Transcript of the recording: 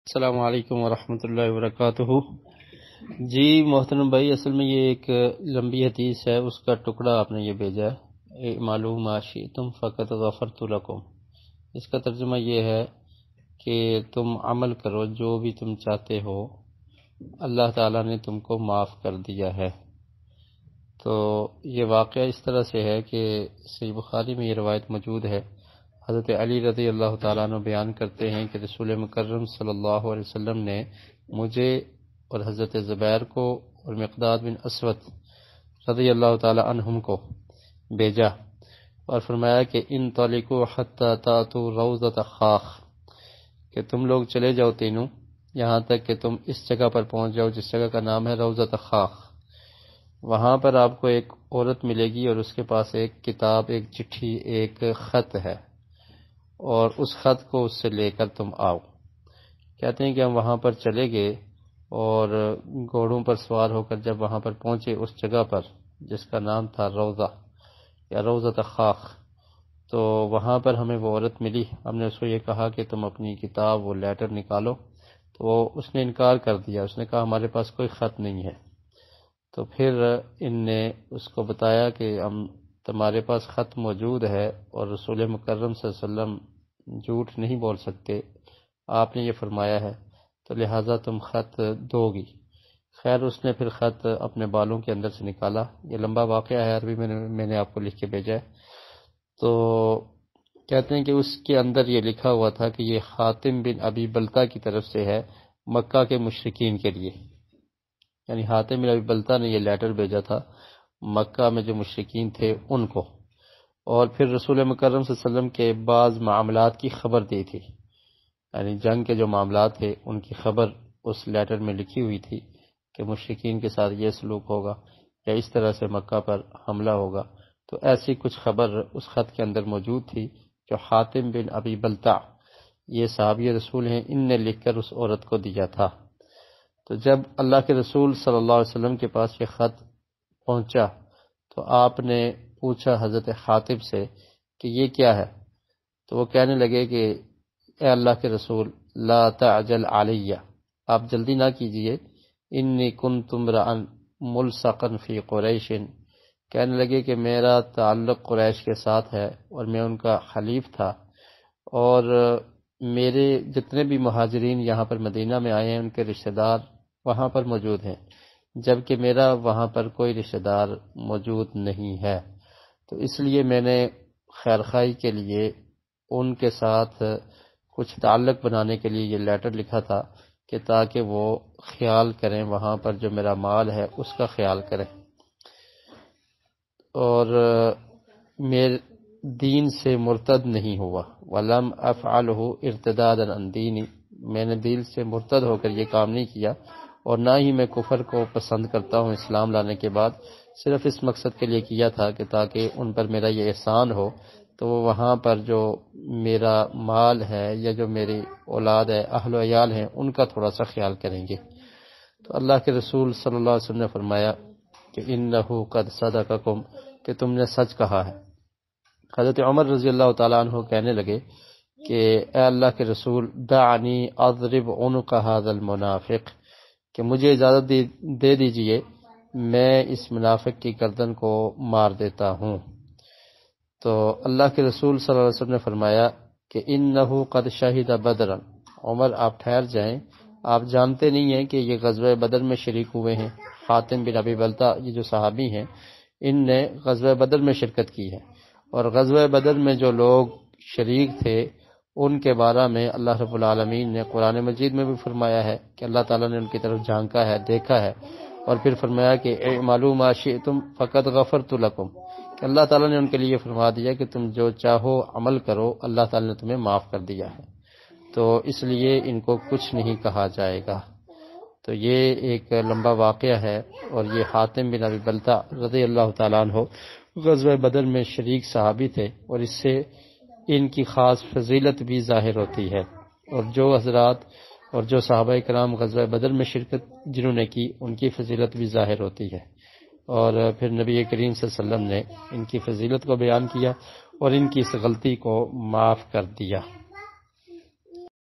السلام علیکم ورحمۃ اللہ وبرکاتہ۔ جی محترم بھائی، اصل میں یہ ایک لمبی حدیث ہے، اس کا ٹکڑا آپ نے یہ بھیجا ہے، معلوم ما شئتم فقط غفرت لکم۔ اس کا ترجمہ یہ ہے کہ تم عمل کرو جو بھی تم چاہتے ہو، اللہ تعالیٰ نے تم کو معاف کر دیا ہے۔ تو یہ واقعہ اس طرح سے ہے کہ صحیح بخاری میں یہ روایت موجود ہے۔ حضرت علی رضی اللہ تعالیٰ عنہ بیان کرتے ہیں کہ رسول مکرم صلی اللہ علیہ وسلم نے مجھے اور حضرت زبیر کو اور مقداد بن اسود رضی اللہ تعالیٰ عنہم کو بھیجا اور فرمایا کہ ان طلقوا حتی تاتوا روضۃ خاخ، کہ تم لوگ چلے جاؤ تینوں یہاں تک کہ تم اس جگہ پر پہنچ جاؤ جس جگہ کا نام ہے روضۃ خاخ۔ وہاں پر آپ کو ایک عورت ملے گی اور اس کے پاس ایک کتاب، ایک چٹھی، ایک خط ہے، اور اس خط کو اس سے لے کر تم آؤ۔ کہتے ہیں کہ ہم وہاں پر چلے گئے اور گھوڑوں پر سوار ہو کر جب وہاں پر پہنچے اس جگہ پر جس کا نام تھا روضہ یا روضۃ خاخ، تو وہاں پر ہمیں وہ عورت ملی۔ ہم نے اس کو یہ کہا کہ تم اپنی کتاب وہ لیٹر نکالو، تو اس نے انکار کر دیا، اس نے کہا ہمارے پاس کوئی خط نہیں ہے۔ تو پھر ان نے اس کو بتایا کہ تمہارے پاس خط موجود ہے اور رسول مکرم صلی اللہ علیہ وسلم جھوٹ نہیں بول سکتے، آپ نے یہ فرمایا ہے، تو لہٰذا تم خط دو گی۔ خیر اس نے پھر خط اپنے بالوں کے اندر سے نکالا۔ یہ لمبا واقعہ ہے، عربی میں نے آپ کو لکھ کے بھیجا ہے۔ تو کہتے ہیں کہ اس کے اندر یہ لکھا ہوا تھا کہ یہ حاتم بن ابی بلتہ کی طرف سے ہے مکہ کے مشرکین کے لیے، یعنی حاتم بن ابی بلتہ نے یہ لیٹر بھیجا تھا مکہ میں جو مشرکین تھے ان کو، اور پھر رسول مکرم صلی اللہ علیہ وسلم کے بعض معاملات کی خبر دی تھی، یعنی جنگ کے جو معاملات تھے ان کی خبر اس لیٹر میں لکھی ہوئی تھی کہ مشرکین کے ساتھ یہ سلوک ہوگا یا اس طرح سے مکہ پر حملہ ہوگا۔ تو ایسی کچھ خبر اس خط کے اندر موجود تھی جو حاتم بن ابی بلتہ، یہ صحابی رسول ہیں، ان نے لکھ کر اس عورت کو دیا تھا۔ تو جب اللہ کے رسول صلی اللہ علیہ وسلم کے پاس یہ خط پہنچا تو آپ نے پوچھا حضرت حاتم سے کہ یہ کیا ہے، تو وہ کہنے لگے کہ اے اللہ کے رسول لا تعجل علیہ، آپ جلدی نہ کیجئے، انی کنت امرأ ملصقا فی قریش، کہنے لگے کہ میرا تعلق قریش کے ساتھ ہے اور میں ان کا حلیف تھا، اور میرے جتنے بھی مہاجرین یہاں پر مدینہ میں آئے ہیں ان کے رشتہ دار وہاں پر موجود ہیں، جبکہ میرا وہاں پر کوئی رشتہ دار موجود نہیں ہے۔ تو اس لیے میں نے خیرخواہی کے لیے ان کے ساتھ کچھ تعلق بنانے کے لیے یہ لیٹر لکھا تھا کہ تاکہ وہ خیال کریں، وہاں پر جو میرا مال ہے اس کا خیال کریں، اور میرے دین سے مرتد نہیں ہوا، وَلَمْ أَفْعَلْهُ ارْتِدَادًا عَنْ دِینِی، میں نے دین سے مرتد ہو کر یہ کام نہیں کیا، اور نہ ہی میں کفر کو پسند کرتا ہوں اسلام لانے کے بعد، صرف اس مقصد کے لیے کیا تھا کہ تاکہ ان پر میرا یہ احسان ہو، تو وہ وہاں پر جو میرا مال ہے یا جو میری اولاد ہے، اہل و عیال ہیں، ان کا تھوڑا سا خیال کریں گے۔ تو اللہ کے رسول صلی اللہ علیہ وسلم نے فرمایا کہ اِنَّهُ قَدْ صَدَقَكُمْ، کہ تم نے سچ کہا ہے۔ حضرت عمر رضی اللہ تعالیٰ عنہ کہنے لگے کہ اے اللہ کے رسول دعنی اضرب عنق هذا المنافق، کہ مجھے اجازت دے دیجئے میں اس منافق کی گردن کو مار دیتا ہوں۔ تو اللہ کے رسول صلی اللہ علیہ وسلم نے فرمایا کہ انہو قد شہد بدرا، عمر آپ ٹھہر جائیں، آپ جانتے نہیں ہیں کہ یہ غزوہ بدر میں شریک ہوئے ہیں۔ حاتم بن ابی بلتہ یہ جو صحابی ہیں ان نے غزوہ بدر میں شرکت کی ہے، اور غزوہ بدر میں جو لوگ شریک تھے ان کے بارے میں اللہ رب العالمین نے قرآن مجید میں بھی فرمایا ہے کہ اللہ تعالیٰ نے ان کی طرف جھانکا ہے، دیکھا ہے، اور پھر فرمایا کہ اعملوا ما شئتم فقد غفرت لکم، کہ اللہ تعالیٰ نے ان کے لیے فرما دیا کہ تم جو چاہو عمل کرو، اللہ تعالیٰ نے تمہیں معاف کر دیا ہے، تو اس لیے ان کو کچھ نہیں کہا جائے گا۔ تو یہ ایک لمبا واقعہ ہے، اور یہ حاتم بن ابی بلتہ رضی اللہ تعالیٰ عنہ غزوہ بدر میں شریک صحابی تھے، اور اس سے ان کی خاص فضیلت بھی ظاہر ہوتی ہے، اور جو حضرات اور جو صحابہ کرام غزوہ بدر میں شرکت جنہوں نے کی ان کی فضیلت بھی ظاہر ہوتی ہے، اور پھر نبی کریم صلی اللہ علیہ وسلم نے ان کی فضیلت کو بیان کیا اور ان کی اس غلطی کو معاف کر دیا۔